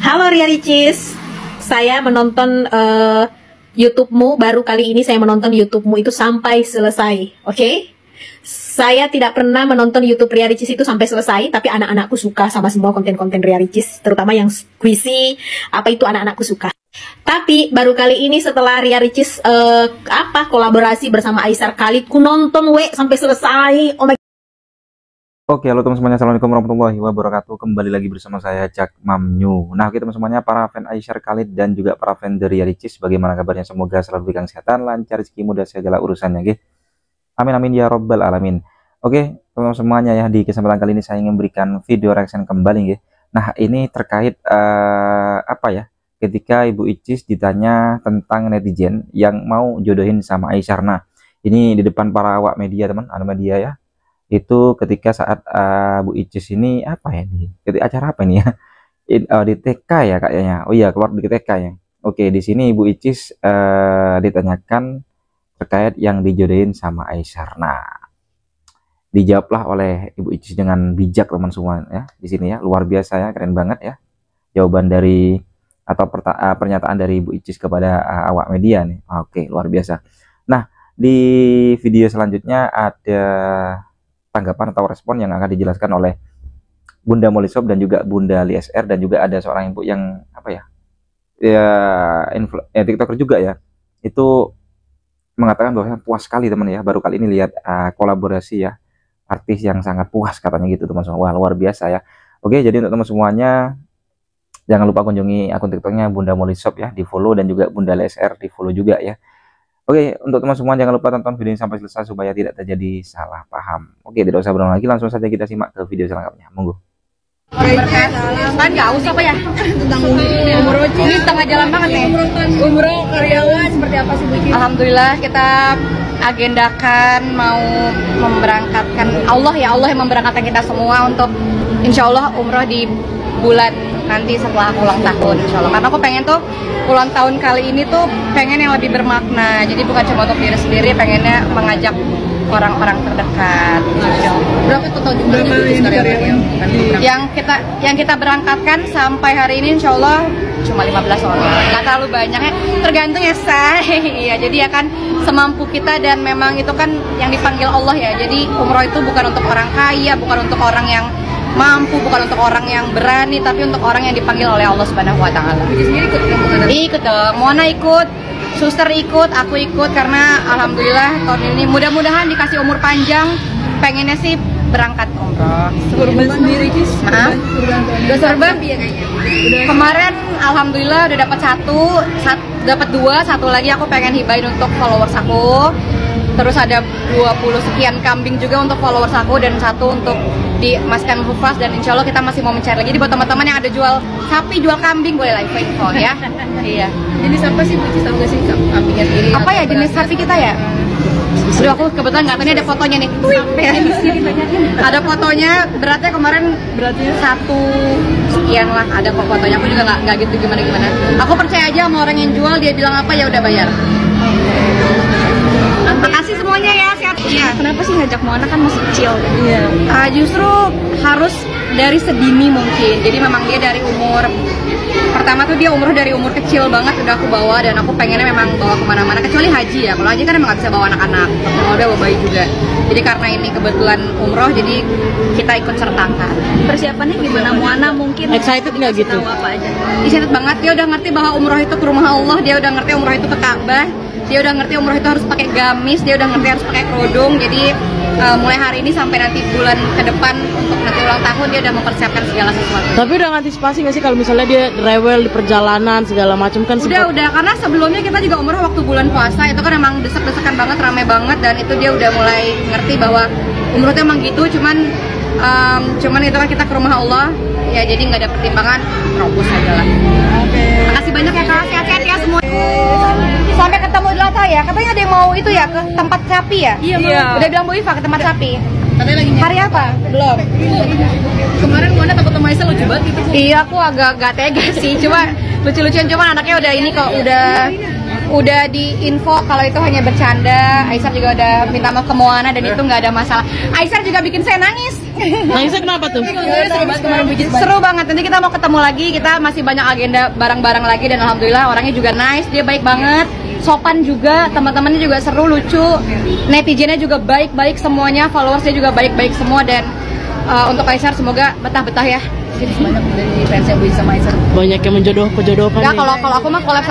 Halo Ria Ricis, saya menonton YouTube-mu, baru kali ini saya menonton YouTube-mu itu sampai selesai, oke? Saya tidak pernah menonton YouTube Ria Ricis itu sampai selesai, tapi anak-anakku suka sama semua konten-konten Ria Ricis, terutama yang squishy, apa itu anak-anakku suka. Tapi baru kali ini setelah Ria Ricis kolaborasi bersama Aishar Khalid, ku nonton sampai selesai. Oh my. Oke, halo teman semuanya, assalamualaikum warahmatullahi wabarakatuh. Kembali lagi bersama saya Cak Mamnyu. Nah, oke teman semuanya, para fan Aishar Khalid dan juga para fan dari Ria Ricis, bagaimana kabarnya? Semoga selalu diberikan kesehatan, lancar, rezeki, mudah segala urusannya, oke? Amin amin ya robbal alamin. Oke, teman semuanya ya, di kesempatan kali ini saya ingin memberikan video reaction kembali, ya. Nah, ini terkait ketika Ibu Icis ditanya tentang netizen yang mau jodohin sama Aishar. Nah, ini di depan para awak media, teman, media ya. Itu ketika saat Bu Icis ini acara apa ini ya? Di TK ya kayaknya. Oh iya, keluar di TK ya. Oke, di sini Ibu Icis ditanyakan terkait yang dijodohin sama Aishar. Nah, dijawablah oleh Ibu Icis dengan bijak teman semua ya. Di sini ya, luar biasa ya, keren banget ya. Jawaban dari atau pernyataan dari Ibu Icis kepada awak media nih. Oke, luar biasa. Nah, di video selanjutnya ada tanggapan atau respon yang akan dijelaskan oleh Bunda Molly Shop dan juga Bunda LSR, dan juga ada seorang ibu yang TikToker juga ya, itu mengatakan bahwa puas sekali teman ya, baru kali ini lihat kolaborasi ya, artis yang sangat puas katanya gitu teman semua. Wah, luar biasa ya. Oke, jadi untuk teman semuanya jangan lupa kunjungi akun TikToknya Bunda Molly Shop ya, di follow, dan juga Bunda LSR di follow juga ya. Oke, untuk teman semua jangan lupa tonton video ini sampai selesai supaya tidak terjadi salah paham. Oke, tidak usah berlama lagi, langsung saja kita simak ke video selanjutnya. Monggo. Kan nggak usah apa ya tentang umroh, ini tengah jalan banget nih. Umroh karyawan seperti apa sih Bu? Alhamdulillah kita agendakan mau memberangkatkan, Allah yang memberangkatkan kita semua untuk insya Allah umroh di bulan nanti setelah ulang tahun insya Allah. Karena aku pengen tuh ulang tahun kali ini tuh pengen yang lebih bermakna, jadi bukan cuma untuk diri sendiri, pengennya mengajak orang-orang terdekat. Berapa total jumlahnya yang kita berangkatkan sampai hari ini insya Allah cuma 15 orang, nggak terlalu banyak ya, tergantung ya say. Iya, jadi ya kan semampu kita, dan memang itu kan yang dipanggil Allah ya, jadi umroh itu bukan untuk orang kaya, bukan untuk orang yang mampu, bukan untuk orang yang berani, tapi untuk orang yang dipanggil oleh Allah Subhanahu wa Ta'ala. Ikut dong, Mona ikut, suster ikut, aku ikut, karena alhamdulillah tahun ini mudah-mudahan dikasih umur panjang, pengennya sih berangkat umroh. Kurban sendiri Kis? Maaf? Udah serban? Kemarin alhamdulillah udah dapat dua, satu lagi aku pengen hibahin untuk followers aku. Terus ada 20 sekian kambing juga untuk followers aku, dan satu untuk di Maskan Hufaz, dan insya Allah kita masih mau mencari lagi. Jadi buat teman-teman yang ada jual sapi, jual kambing, boleh live info ya. Iya. Jenis apa sih Bu? Tahu nggak sih kambingnya sendiri? Apa ya jenis sapi kita ya? Udah, aku kebetulan nggak tahu, ini ada fotonya nih. Ada fotonya, beratnya kemarin satu sekian lah, ada fotonya. Aku juga nggak gitu gimana. Aku percaya aja sama orang yang jual, dia bilang apa ya udah bayar. Makasih semuanya ya, sehat. Ya, kenapa sih ngajak Mona, kan masih kecil? Iya. Justru harus dari sedini mungkin. Jadi memang dia dari umur pertama tuh dia umroh dari umur kecil banget udah aku bawa, dan aku pengennya memang bawa kemana-mana kecuali haji ya. Kalau haji kan emang nggak bisa bawa anak-anak, udah bawa bayi juga. Jadi karena ini kebetulan umroh, jadi kita ikut sertakan. Persiapannya gimana Mona? Mungkin excited nggak gitu? Apa aja? Excited banget. Dia udah ngerti bahwa umroh itu ke rumah Allah, dia udah ngerti umroh itu ke Ka'bah. Dia udah ngerti umroh itu harus pakai gamis, dia udah ngerti harus pakai kerudung. Jadi mulai hari ini sampai nanti bulan ke depan untuk nanti ulang tahun, dia udah mempersiapkan segala sesuatu. Tapi udah ngantisipasi nggak sih kalau misalnya dia rewel di perjalanan segala macam kan? Udah, karena sebelumnya kita juga umroh waktu bulan puasa, itu kan emang desek-desekan banget, rame banget, dan itu dia udah mulai ngerti bahwa umroh itu emang gitu, cuman itu kan kita ke rumah Allah ya, jadi nggak ada pertimbangan, terobos aja lah. Oke. Makasih banyak ya Kak, sehat-sehat ya semua. Sampai ketemu di Lata ya, katanya ada yang mau itu ya ke tempat sapi ya? Iya. Udah bilang Bu Iva ke tempat sapi. Katanya lagi hari apa? Belum. Kemarin Mona takut sama Aisyah lucu banget gitu. Iya, aku agak gak tega sih, cuma lucu-lucuan, cuman anaknya udah ini kok, udah diinfo kalau itu hanya bercanda. Aisyah juga udah minta maaf ke Moana, dan itu nggak ada masalah. Aisyah juga bikin saya nangis. Nangisnya kenapa tuh? Seru banget. Nanti kita mau ketemu lagi. Kita masih banyak agenda bareng-bareng lagi dan alhamdulillah orangnya juga nice. Dia baik banget. Sopan juga. Teman-temannya juga seru, lucu. Netizennya juga baik-baik semuanya. Followersnya juga baik-baik semua dan untuk Aisyar semoga betah-betah ya. Jadi banyak dari fans yang bisa sama Aisyar. Banyak yang menjodoh-jodohkan. Enggak, kalau aku mah collab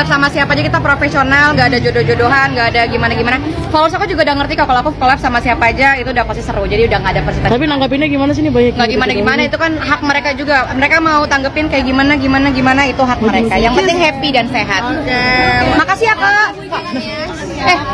sama siapa aja kita profesional, nggak ada jodoh-jodohan, nggak ada gimana-gimana. Followers aku juga udah ngerti kalau aku collab sama siapa aja itu udah pasti seru. Jadi udah nggak ada persitaan. Tapi nanggapinnya gimana sih nih banyak? Nggak gimana-gimana, itu kan hak mereka juga. Mereka mau tanggepin kayak gimana itu hak mereka. Yang penting happy dan sehat. Makasih ya Kak.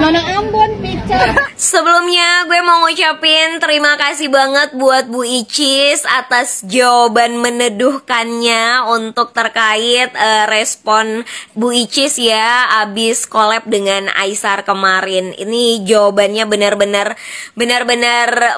Nona Ambon picture. Sebelumnya gue mau ngucapin terima kasih banget buat Bu Icis atas jawaban meneduhkannya untuk terkait respon Bu Icis ya abis collab dengan Aisar kemarin. Ini jawabannya benar-benar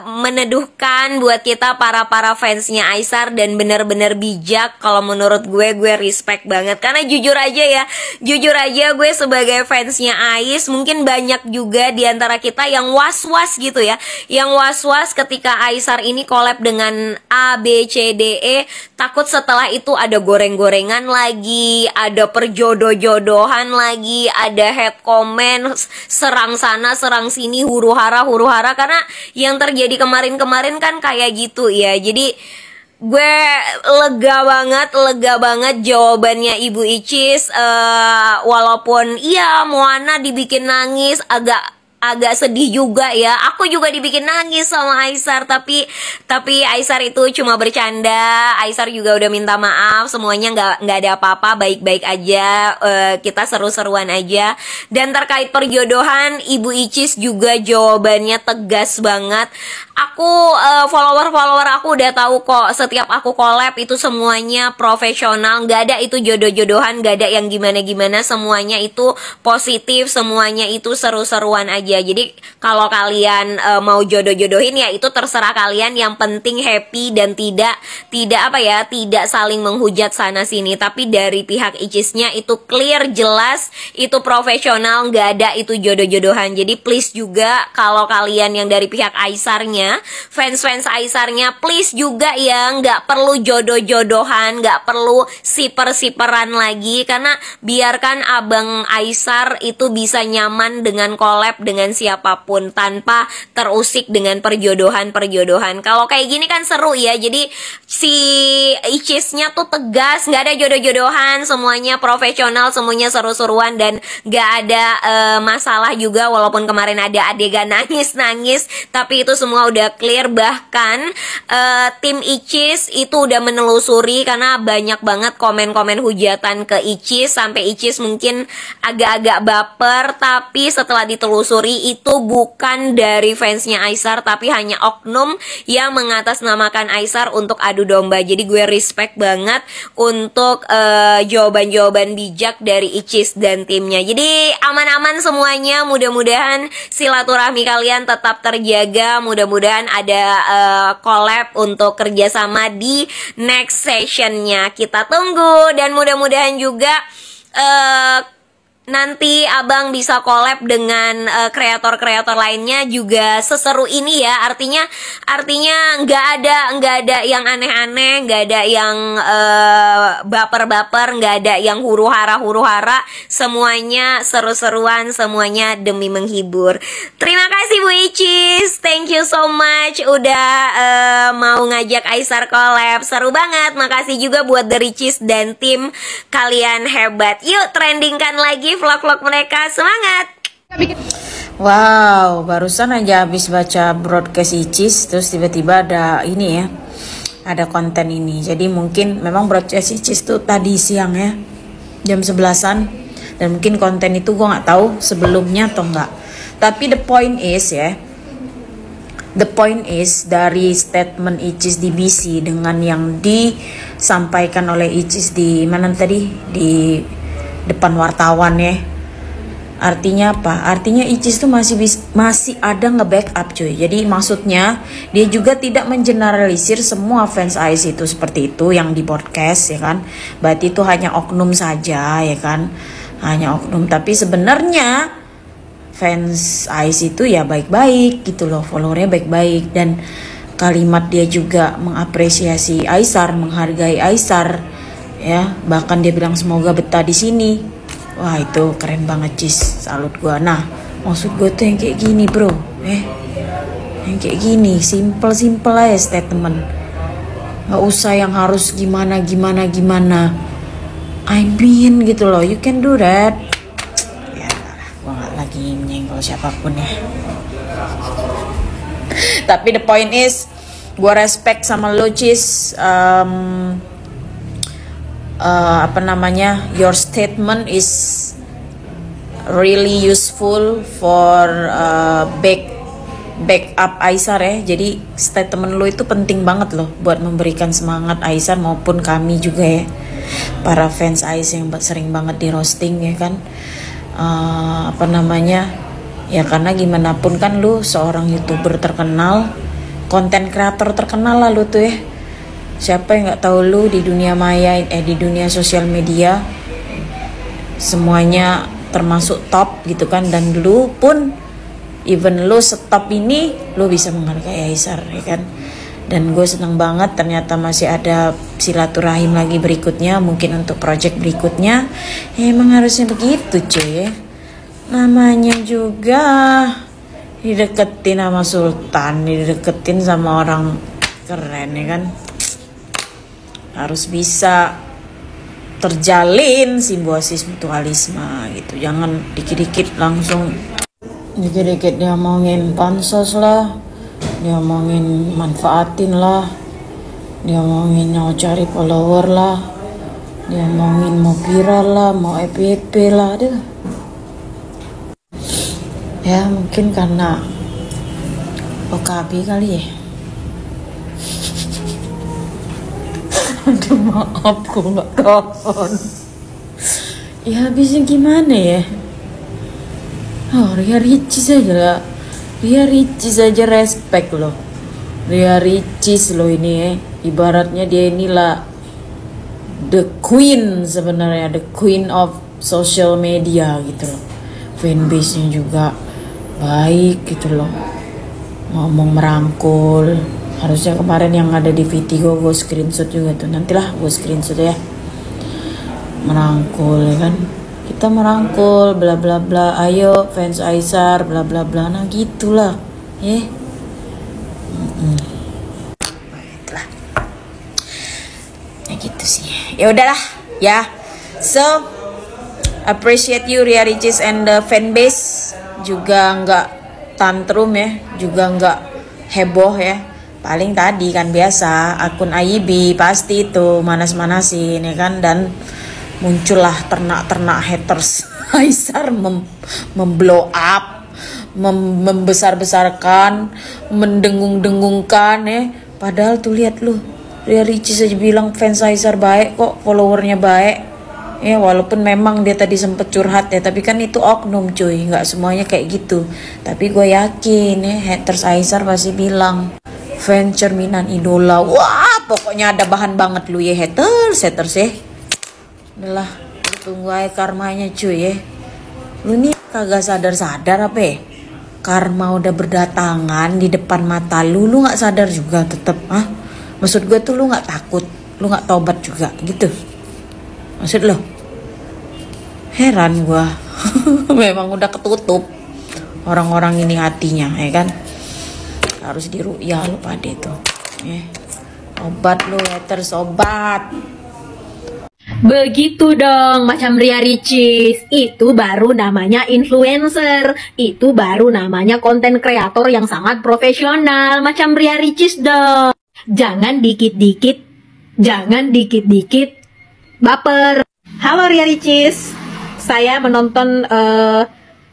meneduhkan buat kita para fansnya Aisar dan benar-benar bijak. Kalau menurut gue respect banget karena jujur aja gue sebagai fansnya Ais mungkin banyak juga di antara kita yang was-was gitu ya, yang was-was ketika Aisar ini collab dengan A, B, C, D, E, takut setelah itu ada goreng-gorengan lagi, ada perjodoh-jodohan lagi, ada head comment, serang sana, serang sini, huru-hara, karena yang terjadi kemarin-kemarin kan kayak gitu ya. Jadi gue lega banget jawabannya Ibu Icis. Walaupun iya Moana dibikin nangis, agak sedih juga ya. Aku juga dibikin nangis sama Aisar, tapi Aisar itu cuma bercanda. Aisar juga udah minta maaf, semuanya nggak ada apa-apa, baik-baik aja. Kita seru-seruan aja. Dan terkait perjodohan, Ibu Icis juga jawabannya tegas banget. Aku follower aku udah tahu kok, setiap aku collab itu semuanya profesional, nggak ada itu jodoh-jodohan, nggak ada yang gimana-gimana, semuanya itu positif, semuanya itu seru-seruan aja. Jadi kalau kalian mau jodoh-jodohin ya itu terserah kalian, yang penting happy dan tidak saling menghujat sana sini. Tapi dari pihak Icisnya itu clear, jelas, itu profesional, nggak ada itu jodoh-jodohan. Jadi please juga kalau kalian yang dari pihak Aisarnya, fans Aisarnya, please juga ya nggak perlu jodoh-jodohan, nggak perlu siper-siperan lagi, karena biarkan Abang Aisar itu bisa nyaman dengan collab dengan siapapun tanpa terusik dengan perjodohan. Kalau kayak gini kan seru ya. Jadi si Icisnya tuh tegas, nggak ada jodoh-jodohan, semuanya profesional, semuanya seru-seruan dan nggak ada masalah juga. Walaupun kemarin ada adegan nangis, tapi itu semua udah clear. Bahkan tim Icis itu udah menelusuri karena banyak banget komen-komen hujatan ke Icis, sampai Icis mungkin agak-agak baper. Tapi setelah ditelusuri itu bukan dari fansnya Aisar, tapi hanya oknum yang mengatasnamakan Aisar untuk adu domba. Jadi gue respect banget untuk jawaban-jawaban bijak dari Icis dan timnya. Jadi aman-aman semuanya, mudah-mudahan silaturahmi kalian tetap terjaga, mudah-mudahan ada collab untuk kerjasama di next sessionnya. Kita tunggu dan mudah-mudahan juga nanti abang bisa collab dengan kreator-kreator lainnya juga seseru ini ya. Artinya nggak ada yang aneh-aneh, nggak ada yang baper-baper, nggak ada yang huru-hara. Semuanya seru-seruan, semuanya demi menghibur. Terima kasih Bu Icis, thank you so much udah mau ngajak Aisar collab, seru banget. Makasih juga buat The Ricis dan tim, kalian hebat. Yuk trendingkan lagi vlog-vlog mereka, semangat. Wow, barusan aja habis baca broadcast Icis, terus tiba-tiba ada ini ya, ada konten ini. Jadi mungkin memang broadcast Icis tuh tadi siang ya, jam 11-an, dan mungkin konten itu gue nggak tahu sebelumnya atau enggak. Tapi the point is dari statement Icis di BC dengan yang disampaikan oleh Icis di mana tadi, di depan wartawan ya. Artinya apa? Artinya Icis tuh masih ada nge-backup cuy. Jadi maksudnya dia juga tidak mengeneralisir semua fans Ais itu seperti itu yang di podcast ya kan. Berarti itu hanya oknum saja ya kan. Hanya oknum, tapi sebenarnya fans Ais itu ya baik-baik gitu loh, followernya baik-baik. Dan kalimat dia juga mengapresiasi Aisar, menghargai Aisar, ya. Bahkan dia bilang semoga betah di sini. Wah, itu keren banget, Cis. Salut gua. Nah, maksud gue tuh yang kayak gini, bro. Yang kayak gini, simple aja statement. Gak usah yang harus gimana. I mean gitu loh, you can do that. Ya, gue gak lagi menyenggol siapapun ya. Tapi the point is, gue respect sama lo, Cis. Your statement is really useful for backup Aisar ya. Jadi statement lo itu penting banget loh buat memberikan semangat Aisar maupun kami juga ya, para fans Ais yang sering banget di roasting ya kan. Ya karena gimana pun kan lu seorang YouTuber terkenal, konten kreator terkenal lah lu tuh ya. Siapa yang nggak tahu lu di dunia maya, di dunia sosial media, semuanya termasuk top gitu kan. Dan lu pun, even lu setop ini, lu bisa menghargai Aisar ya kan. Dan gue seneng banget ternyata masih ada silaturahim lagi berikutnya, mungkin untuk project berikutnya. Emang harusnya begitu cuy ya. Namanya juga dideketin sama Sultan, dideketin sama orang keren ya kan. Harus bisa terjalin simbiosis mutualisme gitu. Jangan dikit-dikit langsung dia ngomongin pansos lah, dia ngomongin manfaatin lah, dia ngomongin mau cari follower lah, dia ngomongin mau viral lah, mau FYP lah. Aduh. Ya mungkin karena OKB kali ya. Aduh maaf, gue gak tahan. Ya habisnya gimana ya. Ria Ricis aja lah. Ria Ricis aja respect loh. Ria Ricis loh ini ya. Ibaratnya dia inilah the queen sebenarnya, the queen of social media gitu loh. Fanbase-nya juga baik gitu loh. Ngomong merangkul. Harusnya kemarin yang ada di video gue screenshot juga tuh. Nantilah gue screenshot ya. Merangkul ya kan. Kita merangkul bla bla bla. Ayo fans Aisar bla bla bla. Nah gitulah. Baiklah. Ya gitu sih. Ya udahlah ya. So appreciate you Ria Ricis and the fanbase. Juga nggak tantrum ya. Juga nggak heboh ya. Paling tadi kan biasa akun AIB pasti itu manas-manasin ya kan. Dan muncullah ternak-ternak haters Aisar memblow up, membesar-besarkan, mendengung-dengungkan ya. Padahal tuh lihat lu, Ria Ricis aja bilang fans Aisar baik kok, followernya baik ya. Walaupun memang dia tadi sempet curhat ya, tapi kan itu oknum cuy, nggak semuanya kayak gitu. Tapi gue yakin ya haters Aisar pasti bilang fans cerminan idola. Wah pokoknya ada bahan banget lu ya haters ya. Udahlah, tunggu aja karmanya cuy ya. Lu nih kagak sadar-sadar apa ya? Karma udah berdatangan di depan mata lu gak sadar juga tetep. Maksud gue tuh lu gak takut, lu gak tobat juga gitu. Maksud lo? Heran gue. Memang udah ketutup orang-orang ini hatinya ya kan. Harus diru'yah lu pada itu ya. Obat lu haters, obat. Begitu dong, macam Ria Ricis. Itu baru namanya influencer. Itu baru namanya konten kreator yang sangat profesional. Macam Ria Ricis dong. Jangan dikit-dikit baper. Halo Ria Ricis. Saya menonton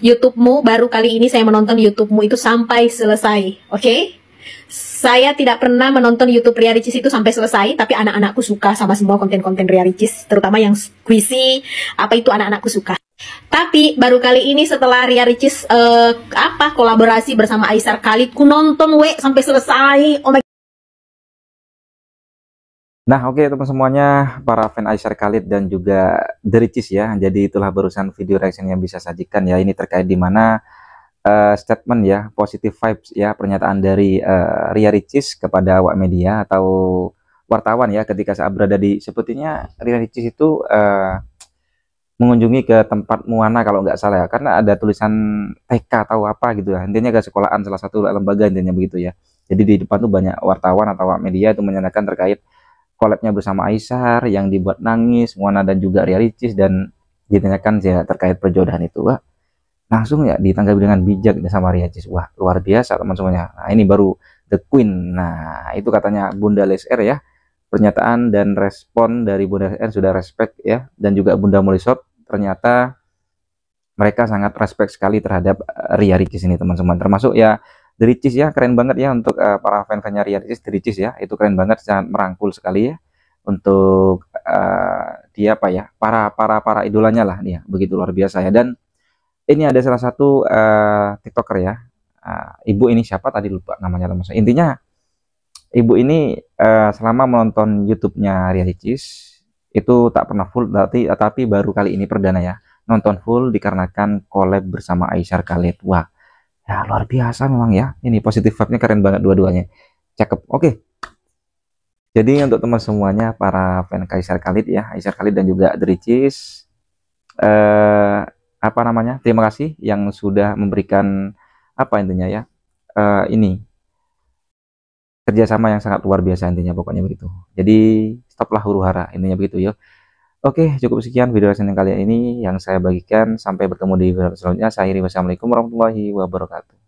YouTube-mu, baru kali ini saya menonton YouTube-mu itu sampai selesai. Oke? Saya tidak pernah menonton YouTube Ria Ricis itu sampai selesai, tapi anak-anakku suka sama semua konten-konten Ria Ricis, terutama yang squishy, apa itu anak-anakku suka. Tapi baru kali ini setelah Ria Ricis kolaborasi bersama Aisar Khalid, ku nonton sampai selesai. Oh my. Nah oke teman semuanya, para fan Aisar Khalid dan juga The Ricis ya. Jadi itulah barusan video reaction yang bisa sajikan ya. Ini terkait di mana statement ya, positive vibes ya, pernyataan dari Ria Ricis kepada awak media atau wartawan ya, ketika saat berada di, sepertinya Ria Ricis itu mengunjungi ke tempat Muana kalau nggak salah ya, karena ada tulisan TK atau apa gitu ya, intinya ke sekolahan salah satu lembaga, intinya begitu ya. Jadi di depan tuh banyak wartawan atau awak media itu menanyakan terkait collabnya bersama Aisar yang dibuat nangis, Muana dan juga Ria Ricis, dan ditanyakan ya terkait perjodohan itu. Wah, langsung ya ditanggapi dengan bijak sama Ria Ricis. Wah, luar biasa teman semuanya. Nah, ini baru the queen. Nah, itu katanya Bunda Lesr ya. Pernyataan dan respon dari Bunda Lesr sudah respect ya, dan juga Bunda Molisop ternyata mereka sangat respect sekali terhadap Ria Ricis ini teman-teman. Termasuk ya The Ricis ya, keren banget ya untuk para fan-fannya Ria Ricis. The Ricis ya, itu keren banget, sangat merangkul sekali ya untuk dia apa ya, para idolanya lah dia, begitu luar biasa ya. Dan ini ada salah satu TikToker ya, ibu ini siapa tadi lupa namanya teman-teman. Intinya ibu ini selama menonton YouTube-nya Ria Ricis itu tak pernah full, tapi baru kali ini perdana ya nonton full dikarenakan collab bersama Aisar Khalid. Wah, ya luar biasa memang ya, ini positif vibe-nya keren banget dua-duanya, cakep. Oke, jadi untuk teman semuanya para fan Aisar Khalid ya, Aisar Khalid dan juga The Ricis, apa namanya, terima kasih yang sudah memberikan apa intinya ya, ini kerjasama yang sangat luar biasa intinya, pokoknya begitu. Jadi stoplah huru hara, intinya begitu ya. Oke, cukup sekian video lesson kali ini yang saya bagikan. Sampai bertemu di video selanjutnya. Saya akhiri, wassalamualaikum warahmatullahi wabarakatuh.